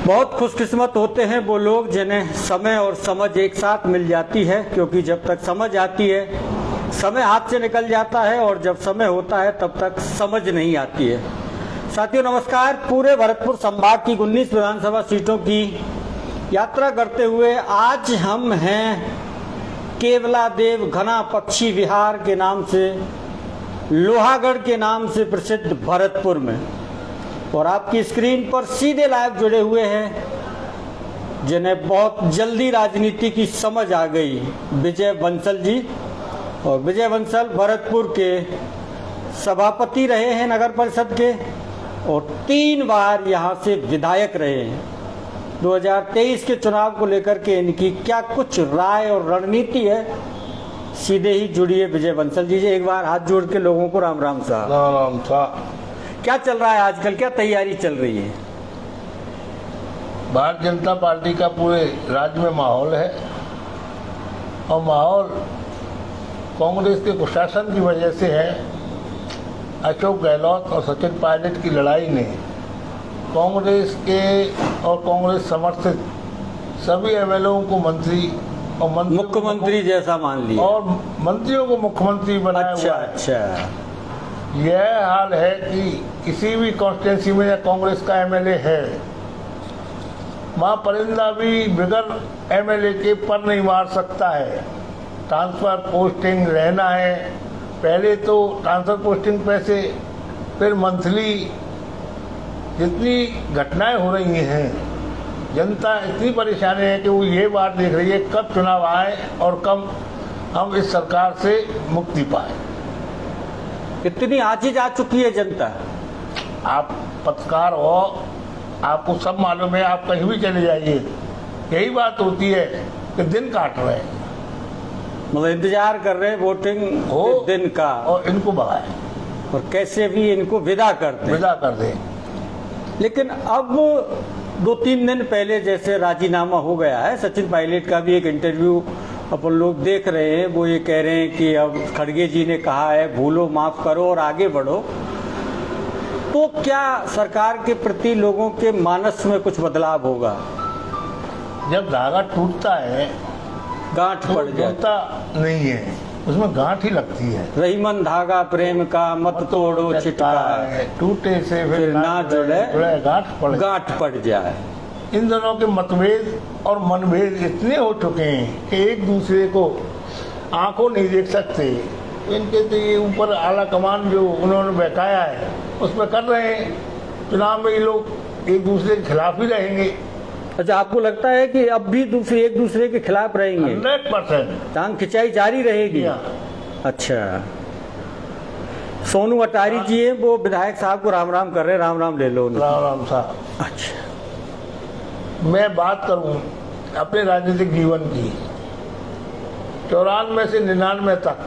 बहुत खुशकिस्मत होते हैं वो लोग जिन्हें समय और समझ एक साथ मिल जाती है, क्योंकि जब तक समझ आती है समय हाथ से निकल जाता है और जब समय होता है तब तक समझ नहीं आती है। साथियों नमस्कार। पूरे भरतपुर संभाग की 19 विधानसभा सीटों की यात्रा करते हुए आज हम हैं केवलादेव घना पक्षी विहार के नाम से, लोहागढ़ के नाम से प्रसिद्ध भरतपुर में, और आपकी स्क्रीन पर सीधे लाइव जुड़े हुए हैं जिन्हें बहुत जल्दी राजनीति की समझ आ गई, विजय बंसल जी। और विजय बंसल भरतपुर के सभापति रहे हैं नगर परिषद के और 3 बार यहां से विधायक रहे हैं। 2023 के चुनाव को लेकर के इनकी क्या कुछ राय और रणनीति है, सीधे ही जुड़िए विजय बंसल जी। एक बार हाथ जोड़ के लोगों को राम राम साहब। राम राम साहब। क्या चल रहा है आजकल, क्या तैयारी चल रही है? भारतीय जनता पार्टी का पूरे राज्य में माहौल है और माहौल कांग्रेस के कुशासन की वजह से है। अशोक गहलोत और सचिन पायलट की लड़ाई ने कांग्रेस के और कांग्रेस समर्थित सभी एमएलओ को मंत्री और मुख्यमंत्री जैसा मान लिया और मंत्रियों को मुख्यमंत्री बनाया हुआ है। अच्छा। यह हाल है कि किसी भी कॉन्स्टिट्यूंसी में या कांग्रेस का एमएलए है, वहाँ परिंदा भी बगैर एमएलए के पर नहीं मार सकता है। ट्रांसफर पोस्टिंग रहना है, पहले तो ट्रांसफर पोस्टिंग पैसे, फिर मंथली। जितनी घटनाएं हो रही हैं, जनता इतनी परेशान है कि वो ये बात देख रही है कब चुनाव आए और कब हम इस सरकार से मुक्ति पाए। इतनी आजी जा चुकी है जनता। आप पत्रकार हो, आपको सब मालूम है, आप कहीं भी चले जाइए, यही बात होती है कि दिन काट रहे हैं, मतलब इंतजार कर रहे हैं वोटिंग हो दिन का, और इनको भगाए और कैसे भी इनको विदा कर दें। लेकिन अब 2-3 दिन पहले जैसे राजीनामा हो गया है, सचिन पायलट का भी एक इंटरव्यू अपन लोग देख रहे हैं, वो ये कह रहे हैं कि अब खड़गे जी ने कहा है भूलो माफ करो और आगे बढ़ो। तो क्या सरकार के प्रति लोगों के मानस में कुछ बदलाव होगा? जब धागा टूटता है गांठ पड़ जाता नहीं है, उसमें गांठ ही लगती है। रहीमन धागा प्रेम का मत तोड़ो छिटका, टूटे से फिर ना जुड़े गांठ पड़ जाए। इन दोनों के मतभेद और मनभेद इतने हो चुके हैं कि एक दूसरे को आंखों नहीं देख सकते। इनके तो ये ऊपर आला कमान जो उन्होंने बैठाया है उस पर कर रहे हैं। चुनाव में ये लोग एक दूसरे के खिलाफ ही रहेंगे। अच्छा, आपको लगता है कि अब भी एक दूसरे के खिलाफ रहेंगे? 100% टांग खिंचाई जारी रहेगी। अच्छा, सोनू अटारी जी हैं, वो विधायक साहब को राम राम कर रहे हैं। राम राम ले लो। राम राम साहब। अच्छा, मैं बात करूं अपने राजनीतिक जीवन की, 94 से 99 तक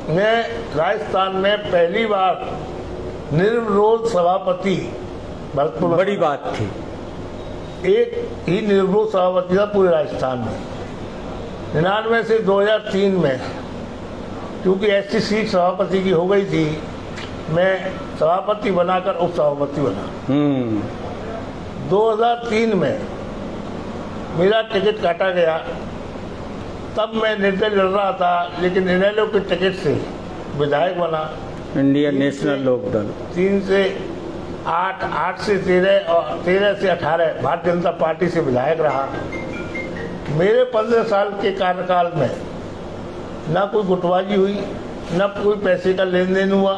मैं राजस्थान में पहली बार निर्विरोध सभापति भरतपुर। बड़ी बात थी। एक ही निर्विरोध सभापति था पूरे राजस्थान में। 99 से 2003 में क्योंकि ऐसी सीट सभापति की हो गई थी, मैं सभापति बनाकर उप सभापति बना। 2003 में मेरा टिकट काटा गया, तब मैं निर्दलीय लड़ रहा था, लेकिन इनेलो के टिकट से विधायक बना। इंडियन नेशनल लोकदल 3 से 8, 8 से 13 और 13 से 18 भारतीय जनता पार्टी से विधायक रहा। मेरे 15 साल के कार्यकाल में न कोई गुटबाजी हुई, न कोई पैसे का लेन देन हुआ।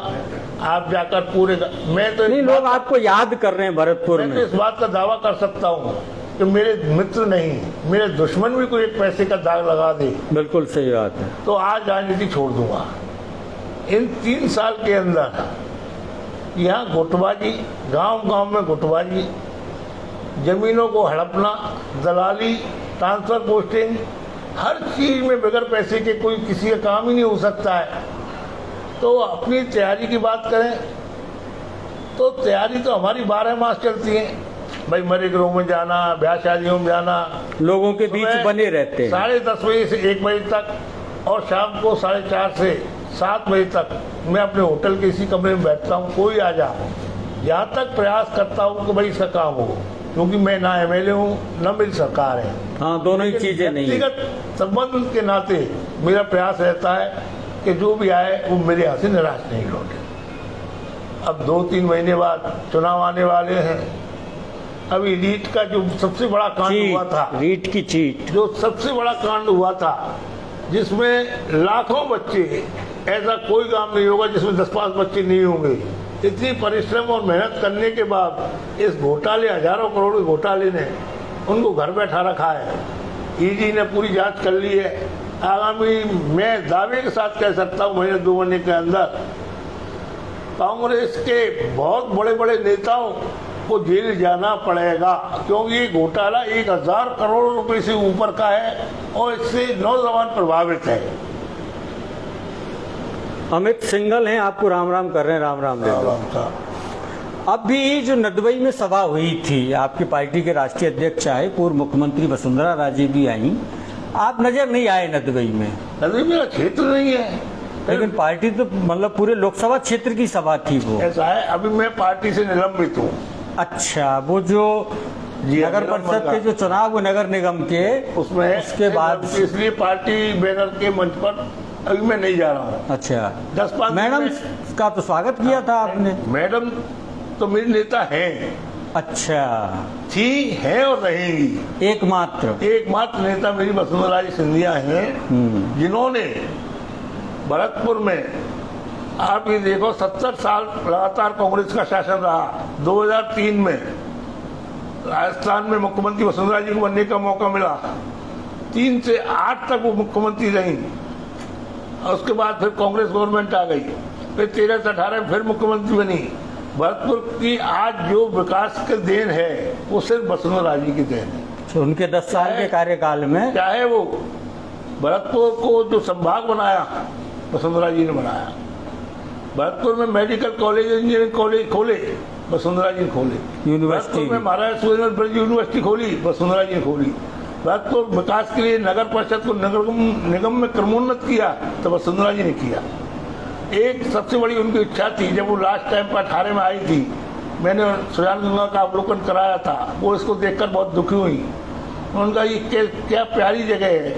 आप जाकर पूरे मैं तो नहीं, लोग आपको याद कर रहे हैं भरतपुर में। मैं तो इस बात का दावा कर सकता हूँ कि मेरे मित्र नहीं, मेरे दुश्मन भी कोई एक पैसे का दाग लगा दे, बिल्कुल सही बात है, तो आज राजनीति छोड़ दूंगा। इन 3 साल के अंदर यहाँ गुटबाजी, गांव-गांव में गुटबाजी, जमीनों को हड़पना, दलाली, ट्रांसफर पोस्टिंग, हर चीज में बगैर पैसे के कोई किसी का काम ही नहीं हो सकता है। तो अपनी तैयारी की बात करें तो तैयारी तो हमारी 12 मास चलती है भाई। मरे घरों में जाना, ब्याह शादियों में जाना, लोगों के बीच बने रहते हैं। 10:30 बजे से 1 बजे तक और शाम को 4:30 से 7 बजे तक मैं अपने होटल के इसी कमरे में बैठता हूँ। कोई आ जा, यहाँ तक प्रयास करता हूँ कि भाई इसका काम हो। क्योंकि मैं ना एमएलए हूँ न मेरी सरकार है। हाँ, दोनों ही चीजें नहीं है। व्यक्तिगत संबंध के नाते मेरा प्रयास रहता है कि जो भी आए वो मेरे यहाँ से निराश नहीं लौटे। अब 2-3 महीने बाद चुनाव आने वाले हैं। अभी रीट का जो सबसे बड़ा कांड हुआ था, रीट की चीट, जो सबसे बड़ा कांड हुआ था, जिसमें लाखों बच्चे, ऐसा कोई काम नहीं होगा जिसमें 10-5 बच्चे नहीं होंगे। इतनी परिश्रम और मेहनत करने के बाद इस घोटाले, हजारों करोड़ के घोटाले ने उनको घर बैठा रखा है। ईडी ने पूरी जांच कर ली है। आगामी मैं दावे के साथ कह सकता हूँ महीने 2 महीने के अंदर कांग्रेस के बहुत बड़े बड़े नेताओं को जेल जाना पड़ेगा, क्योंकि ये घोटाला 1000 करोड़ रुपए से ऊपर का है और इससे नौजवान प्रभावित है। अमित सिंघल हैं, आपको राम राम कर रहे हैं। राम राम अभी जो नदबई में सभा हुई थी, आपकी पार्टी के राष्ट्रीय अध्यक्ष आए, पूर्व मुख्यमंत्री वसुंधरा राजे भी आई, आप नजर नहीं आए नदबई में। नदबई मेरा क्षेत्र नहीं है, लेकिन पार्टी तो मतलब पूरे लोकसभा क्षेत्र की सभा थी वो। ऐसा है, अभी मैं पार्टी से निलंबित हूँ। अच्छा, वो जो नगर परिषद के जो चुनाव हुए नगर निगम के, उसमें उसके बाद इसलिए पार्टी बैनर के मंच पर अभी मैं नहीं जा रहा हूँ। अच्छा, 10-5 मैडम का तो स्वागत किया था आपने। मैडम तो मेरी नेता हैं। अच्छा, थी, हैं और रहेंगी। एकमात्र नेता मेरी वसुंधरा जी सिंधिया हैं, जिन्होंने भरतपुर में, आप ये देखो, 70 साल लगातार कांग्रेस का शासन रहा। 2003 में राजस्थान में मुख्यमंत्री वसुंधरा जी को बनने का मौका मिला। 3 से 8 तक वो मुख्यमंत्री रही। और उसके बाद फिर कांग्रेस गवर्नमेंट आ गई। फिर 13 से 18 में फिर मुख्यमंत्री बनी। भरतपुर की आज जो विकास के देन है वो सिर्फ वसुंधरा जी की देन है। तो उनके 10 साल के कार्यकाल में, चाहे वो भरतपुर को जो संभाग बनाया वसुंधरा जी ने बनाया, भरतपुर में मेडिकल कॉलेज, इंजीनियरिंग कॉलेज खोले वसुंधरा जी ने खोले, यूनिवर्सिटी में महाराजा सूर्यनारायण ब्रज यूनिवर्सिटी खोली वसुंधरा जी ने खोली। भरतपुर विकास के लिए नगर परिषद को नगर निगम में क्रमोन्नत किया तो वसुंधरा जी ने किया। एक सबसे बड़ी उनकी इच्छा थी, जब वो लास्ट टाइम पर 18 में आई थी, मैंने सुजानगंगा का अवलोकन कराया था, वो इसको देखकर बहुत दुखी हुई। उनका ये क्या प्यारी जगह है,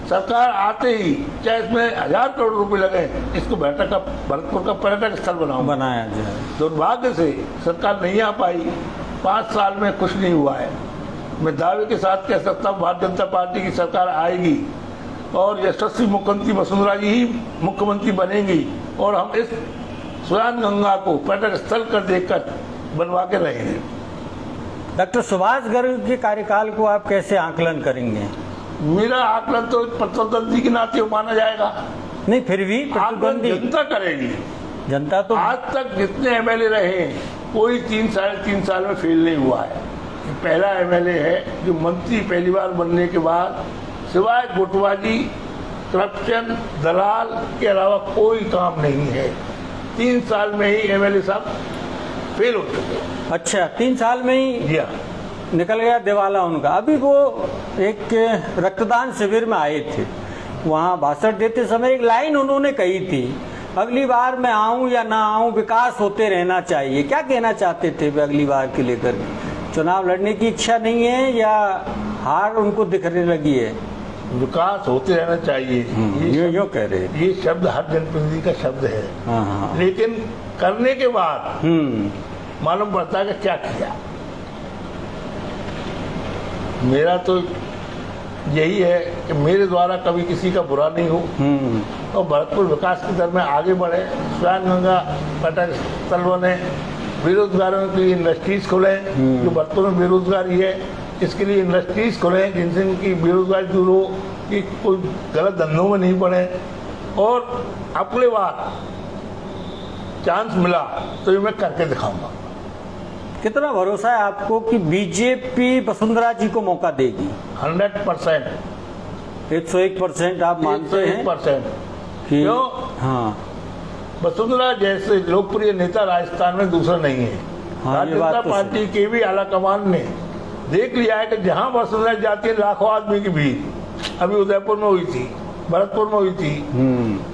सरकार आते ही चाहे इसमें 1000 करोड़ रुपए लगे, इसको भरतपुर का पर्यटक स्थल बनाया जाए। दुर्भाग्य से सरकार नहीं आ पाई। 5 साल में कुछ नहीं हुआ है। मैं दावे के साथ कह सकता हूँ भारतीय जनता पार्टी की सरकार आएगी और यशस्वी मुख्यमंत्री वसुंधरा जी ही मुख्यमंत्री बनेंगी और हम इस सुजानगंगा को पर्यटक स्थल कर देखकर बनवा के रहेंगे। डॉक्टर सुभाष गर्ग के कार्यकाल को आप कैसे आकलन करेंगे? मेरा आकलन तो प्रतिद्वंदी के नाते माना जाएगा। नहीं, फिर भी प्रतिद्वंदी जनता करेगी। जनता तो आज तक जितने एमएलए रहे, कोई 3 साल में फेल नहीं हुआ है। पहला एमएलए है जो मंत्री पहली बार बनने के बाद सिवाय गुटबाजी, करप्शन, दलाल के अलावा कोई काम नहीं है। 3 साल में ही एमएलए साहब फेल हो चुके। अच्छा, 3 साल में ही निकल गया दिवाला उनका। अभी वो एक रक्तदान शिविर में आए थे, वहाँ भाषण देते समय एक लाइन उन्होंने कही थी, अगली बार मैं आऊं या ना आऊं, विकास होते रहना चाहिए। क्या कहना चाहते थे वे अगली बार के लेकर? चुनाव लड़ने की इच्छा नहीं है या हार उनको दिखने लगी है? विकास होते रहना चाहिए, यो कह रहे हैं। ये शब्द हर जनप्रतिनिधि का शब्द है। हाँ। लेकिन करने के बाद मालूम पड़ता है कि क्या किया। मेरा तो यही है कि मेरे द्वारा कभी किसी का बुरा नहीं हो और भरतपुर विकास की तरफ में आगे बढ़े। सुजानगंगा पर्यटक स्थल बने, बेरोजगारों के लिए इंडस्ट्रीज खुले, जो भरतपुर में बेरोजगारी है इसके लिए इंडस्ट्रीज खुले जिनसे उनकी बेरोजगारी दूर हो, कि कोई गलत धंधों में नहीं पड़े। और अगले बार चांस मिला तो ये मैं करके दिखाऊंगा। कितना भरोसा है आपको कि बीजेपी वसुंधरा जी को मौका देगी? 100%, 101% आप मानते हैं? 101%। क्यों? हाँ, वसुंधरा जैसे लोकप्रिय नेता राजस्थान में दूसरा नहीं है। भारतीय जनता पार्टी के भी आला कमान ने देख लिया है कि जहां वसुंधरा जाती है लाखों आदमी की भीड़। अभी उदयपुर में हुई थी, भरतपुर में हुई थी,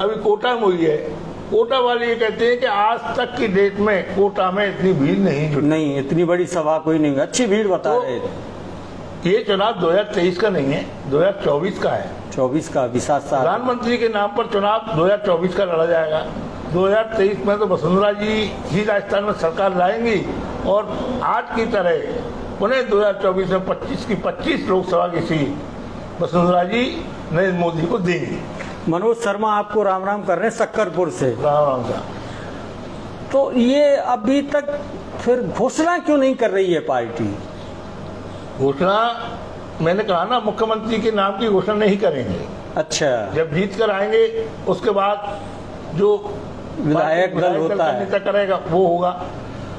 अभी कोटा में हुई है। कोटा वाले ये कहते हैं कि आज तक की डेट में कोटा में इतनी भीड़ नहीं जुटी। नहीं, इतनी बड़ी सभा कोई नहीं हुई। अच्छी भीड़ बता तो रहे थे। ये चुनाव 2023 का नहीं है, 2024 का है। 24 का भी 7 साल। प्रधानमंत्री के नाम पर चुनाव 2024 का लड़ा जाएगा। 2023 में तो वसुंधरा जी ही राजस्थान में सरकार लाएंगी और आज की तरह पुनः 2024 में 25 की 25 लोकसभा की सीट वसुंधरा जी नरेंद्र मोदी को देंगी। मनोज शर्मा आपको राम राम कर रहे हैं सक्करपुर से। राम राम का तो ये अभी तक फिर घोषणा क्यों नहीं कर रही है पार्टी? घोषणा मैंने कहा ना, मुख्यमंत्री के नाम की घोषणा नहीं करेंगे। अच्छा, जब जीत कर आएंगे उसके बाद जो विधायक दल होता का है। नेता करेगा वो होगा।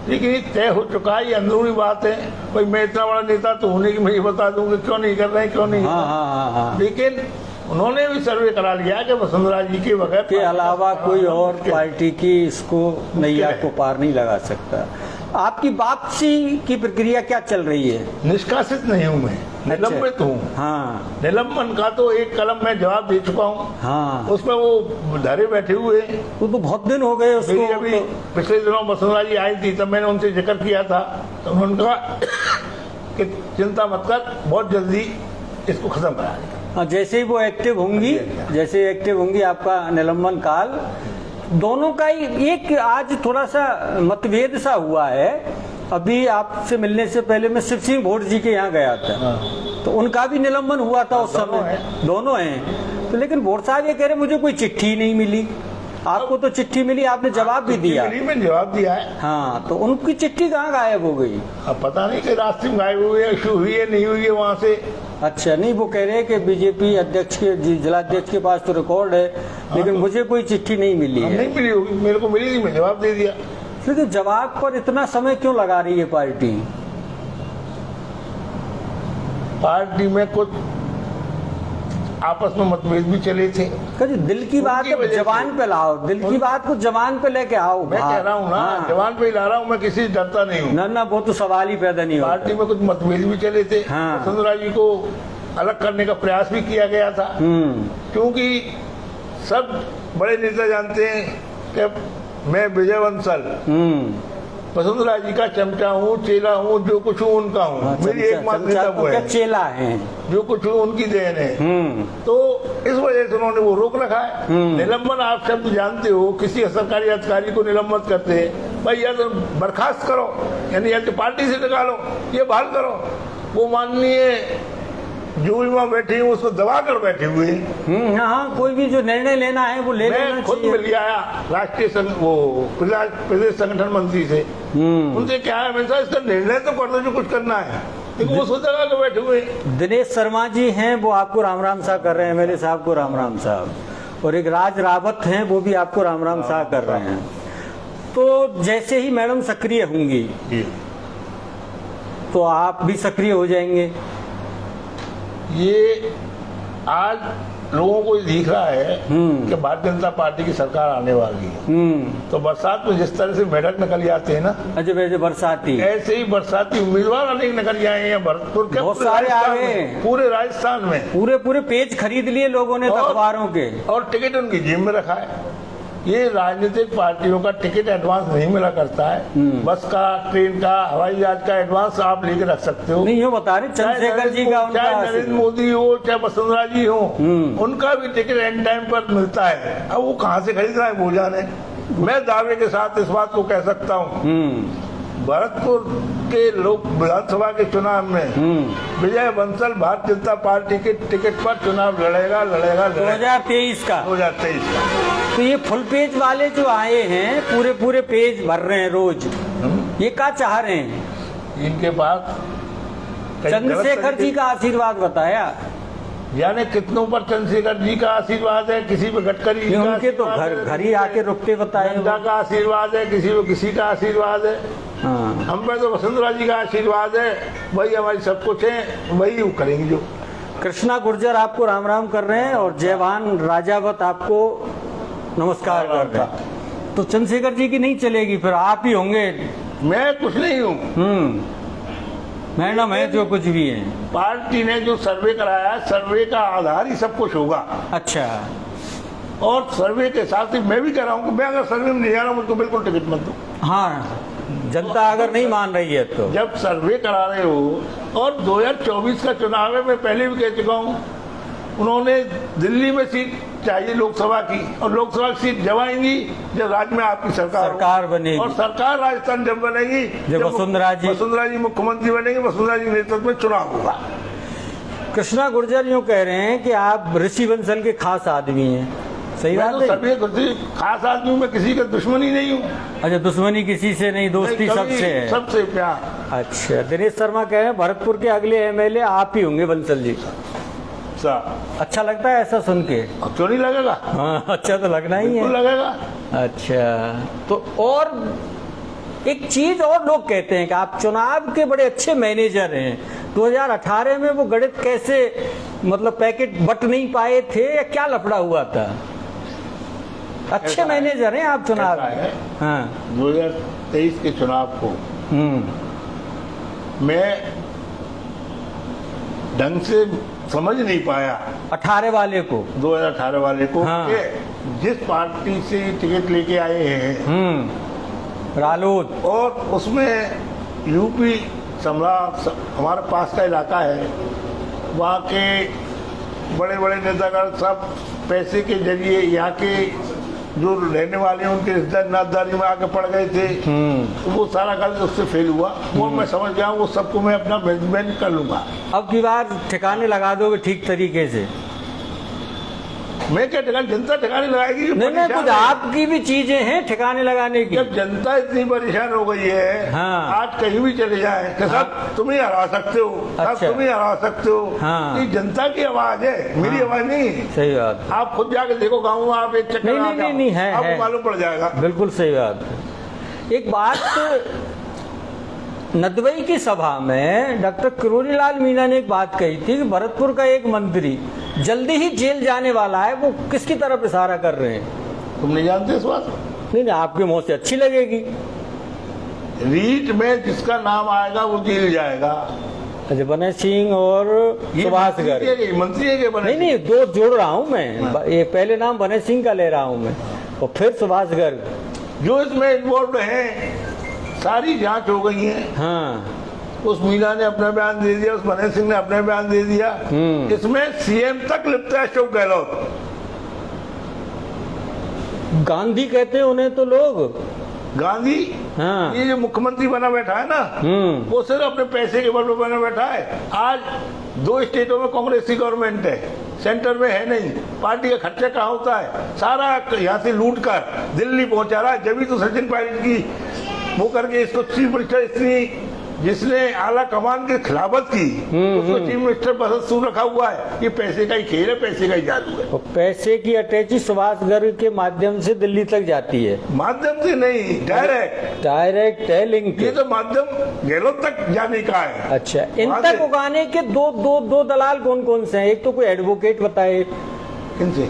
लेकिन ये तय हो चुका है, ये अंदरूनी बात है। भाई मैं इतना बड़ा नेता तो होने की मैं ये बता दूंगा क्यों नहीं कर रहे हैं, क्यों नहीं कर हाँ रहे हैं। हाँ हाँ हाँ। लेकिन उन्होंने भी सर्वे करा लिया कि वसुंधरा जी के बगैर के अलावा कोई और पार्टी की इसको नैया को पार नहीं लगा सकता। आपकी वापसी की प्रक्रिया क्या चल रही है? निष्कासित नहीं हूँ मैं, निलंबित हूँ। हाँ निलंबन का तो एक कलम मैं जवाब दे चुका हूँ। हाँ, उसमें वो धरे बैठे हुए हैं। तो बहुत दिन हो गए मेरी उसको। अभी पिछले दिनों वसुंधरा जी आई थी, तब मैंने उनसे जिक्र किया था, तो उन्होंने कहा कि चिंता मत कर, बहुत जल्दी इसको खत्म करा देगा। जैसे ही वो एक्टिव होंगी, जैसे एक्टिव होंगी आपका निलंबन काल, दोनों का ही एक आज थोड़ा सा मतभेद सा हुआ है। अभी आपसे मिलने से पहले मैं शिव सिंह भोट जी के यहाँ गया था, तो उनका भी निलंबन हुआ था उस समय। दोनों हैं। तो लेकिन भोट साहब ये कह रहे मुझे कोई चिट्ठी नहीं मिली। आपको तो चिट्ठी मिली, आपने जवाब भी दिया। मैंने जवाब दिया है। हाँ, तो उनकी चिट्ठी कहाँ गायब हो गई? अब पता नहीं कि रास्ते में गायब हुई है, इशू हुई है, नहीं हुई है वहाँ से। अच्छा, नहीं वो कह रहे हैं कि बीजेपी अध्यक्ष के जिलाध्यक्ष के पास तो रिकॉर्ड है, लेकिन तो मुझे कोई चिट्ठी नहीं मिली है। नहीं मिली होगी, मेरे को मिली थी, मैं जवाब दे दिया। लेकिन जवाब पर इतना समय क्यों लगा रही है पार्टी? पार्टी में कुछ आपस में मतभेद भी चले थे। कभी दिल की बात उनकी वजह से। जबान पे लाओ, दिल की बात को जबान पे लेके आओ। मैं कह रहा हूँ ना, हाँ। जवान पे ही ला रहा हूँ, मैं किसी से डरता नहीं हूँ। ना वो तो सवाल ही पैदा नहीं पार्टी होता। में कुछ मतभेद भी चले थे। हाँ। वसुंधरा जी को अलग करने का प्रयास भी किया गया था, क्योंकि सब बड़े नेता जानते हैं कि मैं विजय बंसल वसुंधरा जी का चमचा हूँ, चेला हूँ, जो कुछ हूँ उनका हूँ। मेरी एकमात्र नेता वो है, चेला है, जो कुछ हूँ उनकी देन है। तो इस वजह से उन्होंने वो रोक रखा है। निलंबन आप शब्द जानते हो, किसी सरकारी अधिकारी को निलंबित करते हैं, भाई या तो बर्खास्त करो, यानी या तो पार्टी से निकालो, ये बहाल करो। वो माननीय जो भी वहाँ बैठे हैं उसको दबा कर बैठे हुए हैं। हाँ, कोई भी जो निर्णय लेना है वो ले लेना मैं खुद चाहिए। मिल गया राष्ट्रीय प्रदेश संगठन मंत्री से, उनसे क्या है, मैंने कहा इसका निर्णय तो कर दो जो कुछ करना है, लेकिन वो सोचा के बैठे हुए हैं। दिनेश शर्मा जी हैं, वो आपको राम राम सा कर रहे हैं, मेरे साहब को राम राम साहब, और एक राज रावत हैं, वो भी आपको राम राम सा कर रहे हैं। तो जैसे ही मैडम सक्रिय होंगी तो आप भी सक्रिय हो जाएंगे। ये आज लोगों को दिख रहा है कि भारतीय जनता पार्टी की सरकार आने वाली है। तो बरसात में जिस तरह से मेढक निकल जाते हैं ना, अच्छा वैसे बरसाती ऐसे ही बरसाती उम्मीदवार अनेक निकल जाए हैं भरतपुर के, बहुत सारे आ गए, पूरे राजस्थान में पूरे पेज खरीद लिए लोगों ने अखबारों के, और टिकट उनकी जेब में रखा है। ये राजनीतिक पार्टियों का टिकट एडवांस नहीं मिला करता है। बस का, ट्रेन का, हवाई जहाज का एडवांस आप लेके रख सकते हो। नहीं, ये बता रहे चंद्रशेखर जी का, चाहे नरेंद्र मोदी हो, चाहे वसुंधरा जी हो, उनका भी टिकट एंड टाइम पर मिलता है। अब वो कहाँ से खरीद रहा है वो जाने। मैं दावे के साथ इस बात को कह सकता हूँ, भरतपुर के लोक विधानसभा के चुनाव में विजय बंसल भारतीय जनता पार्टी के टिकट पर चुनाव लड़ेगा 2023 का। 2023 का। तो ये फुल पेज वाले जो आए हैं, पूरे पेज भर रहे हैं रोज, ये क्या चाह रहे हैं? इनके पास चंद्रशेखर जी का आशीर्वाद बताया, यानी कितनों पर चंद्रशेखर जी का आशीर्वाद है, किसी पे गडकरी का उनके तो घर ही आके रुकते बताए, नड्डा का आशीर्वाद है, किसी पे किसी का आशीर्वाद है। हाँ। हम पे तो वसुंधरा जी का आशीर्वाद है, वही हमारी सब कुछ है, वही वो करेंगे जो। कृष्णा गुर्जर आपको राम राम कर रहे हैं और जयवान राजावत आपको नमस्कार कर रहे हैं। तो चंद्रशेखर जी की नहीं चलेगी, फिर आप ही होंगे। मैं कुछ नहीं हूँ, मैडम है जो कुछ भी है। पार्टी ने जो सर्वे कराया, सर्वे का आधार ही सब कुछ होगा। अच्छा, और सर्वे के साथ ही मैं भी कह रहा हूँ कि मैं अगर सर्वे में नहीं जा रहा हूँ मुझको बिल्कुल टिकट मत दो। हाँ, जनता अगर नहीं मान रही है तो जब सर्वे करा रहे हो, और 2024 का चुनाव है, मैं पहले भी कह चुका हूँ, उन्होंने दिल्ली में सीट चाहिए लोकसभा की, और लोकसभा की सीट जब आएंगी जब राज्य में आपकी सरकार बनेगी, और सरकार राजस्थान जब बनेगी जब वसुंधरा जी मुख्यमंत्री बनेंगे, वसुंधरा जी नेतृत्व में चुनाव होगा। कृष्णा गुर्जर यूँ कह रहे हैं कि आप ऋषि बंसल के खास आदमी हैं, सही बात है? सभी खास आदमी, मैं किसी का दुश्मनी नहीं हूँ। अच्छा, दुश्मनी किसी से नहीं, दोस्ती सबसे है, सबसे प्यार। अच्छा, दिनेश शर्मा कह रहे हैं भरतपुर के अगले एमएलए आप ही होंगे बंसल जी। अच्छा लगता है ऐसा सुन के? क्यों नहीं लगेगा? हाँ, अच्छा तो लगना ही है, लगेगा। अच्छा, तो और एक चीज और लोग कहते हैं कि आप चुनाव के बड़े अच्छे मैनेजर हैं। 2018 में वो गणित कैसे, मतलब पैकेट बट नहीं पाए थे या क्या लफड़ा हुआ था? अच्छे मैनेजर हैं आप चुनाव में। हाँ, 2023 के चुनाव को मैं ढंग से समझ नहीं पाया, 18 वाले को, 2018 वाले को। हाँ। कि जिस पार्टी से टिकट लेके आए हैं रालोद, और उसमें यूपी समरा हमारे पास का इलाका है, वहाँ के बड़े बड़े नेतागण सब पैसे के जरिए यहाँ के जो रहने वाले हैं उनके रिश्तेदारी में आके पड़ गए थे, तो वो सारा गलत उससे फेल हुआ। वो मैं समझ गया, वो सबको मैं अपना मैनेजमेंट कर लूंगा। अब की बार ठिकाने लगा दोगे ठीक तरीके से? मैं क्या ठिकाने, जनता ठिकाने लगाएगी? नहीं, कुछ आपकी भी चीजें हैं ठिकाने लगाने की। जब जनता इतनी परेशान हो गई है, हाँ। आज कहीं भी चले जाए कि सब तुम ही हरा सकते हो, अच्छा। तुम ही हरा सकते हो। हाँ। ये जनता की आवाज है, मेरी आवाज नहीं। सही बात। आप खुद जाके देखो गाँव में, आप एक चक्कर नहीं है, आपको मालूम पड़ जाएगा। बिल्कुल सही बात है। एक बात, नदवई की सभा में डॉक्टर किरोड़ीलाल मीणा ने एक बात कही थी कि भरतपुर का एक मंत्री जल्दी ही जेल जाने वाला है। वो किसकी तरफ इशारा कर रहे हैं? तुम नहीं जानते इस बात? नहीं, आपके मुंह से अच्छी लगेगी। रीट में जिसका नाम आएगा वो जेल जाएगा। अच्छा, बने सिंह और सुभाष गर्ग मंत्री है? नहीं, दो जोड़ रहा हूँ मैं। ये पहले नाम बने सिंह का ले रहा हूँ मैं, और फिर सुभाष गर्ग जो इसमें इन्वॉल्व है। सारी जांच हो गई है। हाँ, उस मीना ने अपना बयान दे दिया, उस बने सिंह ने अपना बयान दे दिया। इसमें सीएम तक लिप्त है, अशोक गहलोत। गांधी कहते हैं उन्हें तो लोग। गांधी? हाँ। ये जो मुख्यमंत्री बना बैठा है ना, वो सिर्फ अपने पैसे के बल पर बना बैठा है। आज 2 स्टेटों में कांग्रेस की गवर्नमेंट है, सेंटर में है नहीं। पार्टी का खर्चा कहाँ होता है? सारा यहाँ से लूट कर दिल्ली पहुंचा रहा है। जब तो सचिन पायलट की वो करके इसको चीफ मिनिस्टर, इतनी जिसने आला कमान की खिलाफत की, उसको चीफ मिनिस्टर बदस्तूर रखा हुआ है। ये पैसे का ही खेल है, पैसे का ही जादू है। और पैसे की अटैची सुभाष गर्ग के माध्यम से दिल्ली तक जाती है। माध्यम से नहीं, डायरेक्ट है लिंक। ये तो माध्यम गहलोत तक जाने का है। अच्छा, इन तक उगाने के दो दलाल कौन कौन से हैं? एक तो कोई एडवोकेट बताए, इनसे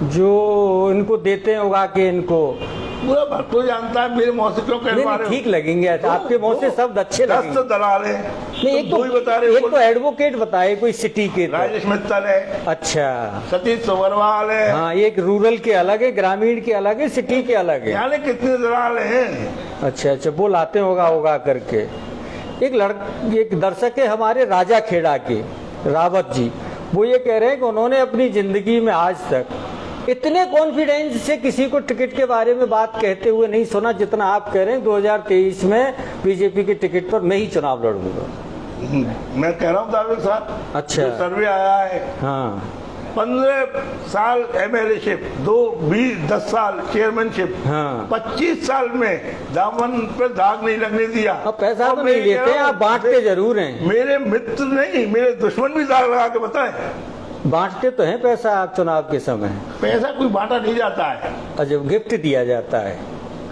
जो इनको देते हैं उगा के इनको। पूरा भरपूर जानता है, मेरे मुंह से क्यों कहलवा रहे हो? ठीक लगेंगे, आपके मुंह से शब्द अच्छे लगेंगे। 10 दलाल है। नहीं, एक तो एडवोकेट बताए कोई सिटी के, राजेश मित्तल है। अच्छा, सतीश सोबरवाल है। हाँ, एक रूरल के अलग है, ग्रामीण के अलग है, सिटी के अलग है। यानी कितने दलाल हैं? अच्छा, वो लाते होगा करके। एक दर्शक है हमारे राजा खेड़ा के, रावत जी, वो ये कह रहे हैं कि उन्होंने अपनी जिंदगी में आज तक इतने कॉन्फिडेंस से किसी को टिकट के बारे में बात कहते हुए नहीं सुना जितना आप कह रहे हैं 2023 में बीजेपी के टिकट पर मैं ही चुनाव लड़ूंगा। मैं कह रहा हूँ दावे के साथ। अच्छा, सर्वे आया है। हाँ, 15 साल एमएलएशिप, 10 साल चेयरमैनशिप, हाँ। 25 साल में दामन पे दाग नहीं लगने दिया। अब पैसा तो नहीं लेते, आप बांटते जरूर हैं। मेरे मित्र नहीं, मेरे दुश्मन भी दाग लगा के बताएं। बांटते तो हैं पैसा आप चुनाव के समय? पैसा कोई बांटा नहीं जाता है। अच्छा, गिफ्ट दिया जाता है,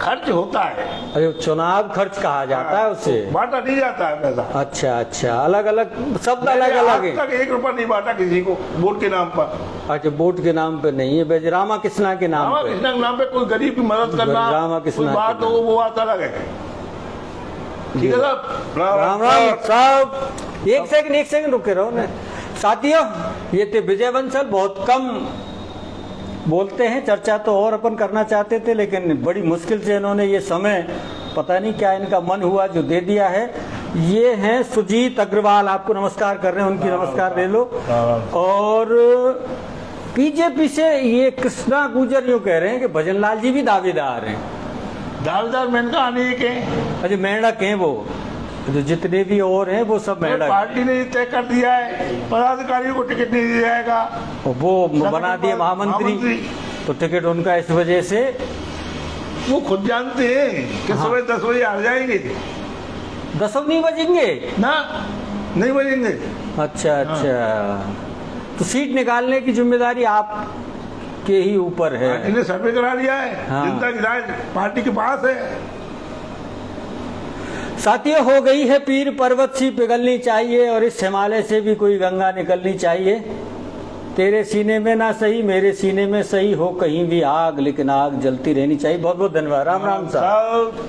खर्च होता है। अरे, चुनाव खर्च कहा जाता है उसे, बांटा नहीं जाता है पैसा। अच्छा, अलग अलग शब्द अलग अलग है। आज तक 1 रुपया नहीं बांटा किसी को वोट के नाम पर। अच्छा, वोट के नाम पे नहीं है, रामा कृष्णा के नाम पे। रामा कृष्णा के नाम पे कोई गरीब की मदद करना, रामा कृष्णा कोई बात हो, वो बात अलग है। ठीक है साहब। राम राम साहब, एक सेकंड रुके रहो ना साथियों। ये थे विजय बंसल, बहुत कम बोलते हैं। चर्चा तो और अपन करना चाहते थे, लेकिन बड़ी मुश्किल से इन्होंने ये समय, पता नहीं क्या इनका मन हुआ, जो दे दिया है। ये हैं सुजीत अग्रवाल, आपको नमस्कार कर रहे हैं, उनकी नमस्कार ले लो। और बीजेपी से ये कृष्णा गुर्जर यूँ कह रहे हैं कि भजन लाल जी भी दावेदार हैं। दावेदार मेनका अनेक है, अरे मेंढक हैं वो, जो जितने भी और हैं वो सब मेंढक। पार्टी ने तय कर दिया है पदाधिकारियों को टिकट नहीं दिया जाएगा, वो बना दिए महामंत्री, तो टिकट उनका इस वजह से। वो खुद जानते हैं कि हाँ। सुबह 10 बजे आ जाएंगे 10 नहीं बजेंगे ना, नहीं बजेंगे। अच्छा अच्छा, तो सीट निकालने की जिम्मेदारी आप के ही ऊपर है। इन्हें सर्वे करा लिया है, हाँ। जनता की राय पार्टी के पास है। साथियों, हो गई है पीर पर्वत सी पिघलनी चाहिए, और इस हिमालय से भी कोई गंगा निकलनी चाहिए। तेरे सीने में ना सही, मेरे सीने में सही हो कहीं भी आग, लेकिन आग जलती रहनी चाहिए। बहुत बहुत धन्यवाद। राम राम साहब।